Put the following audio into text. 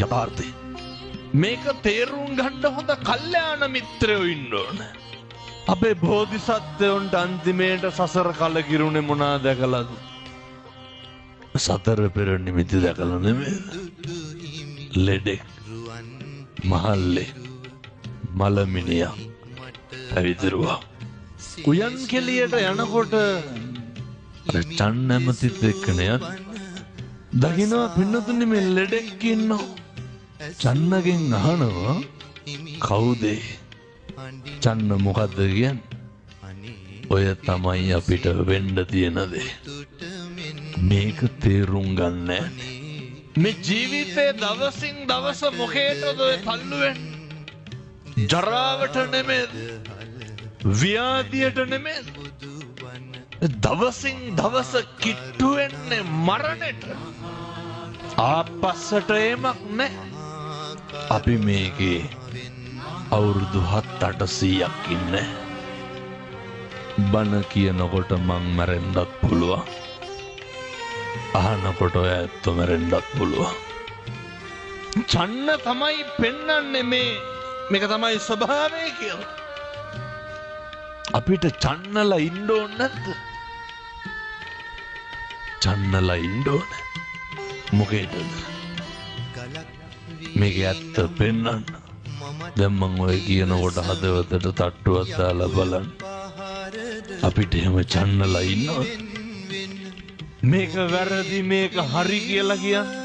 යථාර්ථය. මේක තේරුම් ගන්න හොඳ කල්යාණ මිත්‍රයෝ ඉන්න ඕන. අපේ බෝධිසත්වයන්ට අන්තිමේට සසර කලකිරුණේ මොනා දැකලාද? සතර පෙර නිමිති දැකලා නෙමෙයි. ලෙඩෙක්, මහල්ලේ, මලමිනියා ඇවිදිරුවා. උයන් කෙලියට යනකොට චන්නැමතිත් එක්කනේ දකින්නවා පින්නතුනි මේ ලෙඩෙක් ඉන්නවා. චන්නගෙන් අහනවා කවුද? චන්න මොකද්ද කියන්නේ? ඔය තමයි අපිට වෙන්න තියෙන දේ. මේක තේරුම් ගන්න මේ ජීවිතේ දවසින් දවස මොකේටද ඔය තල්ලු වෙන්නේ? ජරාවට නෙමෙයි, ව්‍යාධියට නෙමෙයි. දවසින් දවස කිට්ටු වෙන්නේ මරණයට. ආපස්සට එමක් නැහැ. අපි මේකේ අවුරුදු 7-800ක් ඉන්නේ. බණ කියනකොට මං මැරෙන්නත් පුළුවන්. අහනකොට ඔය ඇත්ත මැරෙන්නත් පුළුවන්. චන්න තමයි පෙන්වන්නේ මේක තමයි ස්වභාවය කියලා. අපිට චන්නලා ඉන්න ඕන නැද්ද? චන්නලා ඉන්න ඕන. මොකේද? මේක ඇත්ත පෙන්වන්න. දැන් මං ඔය කියනකොට හදවතට තට්ටුවක් දාලා බලන්න. අපිට එහෙම චන්නලා ඉන්නවද? මේක වැරදි මේක හරි කියලා කියන්නේ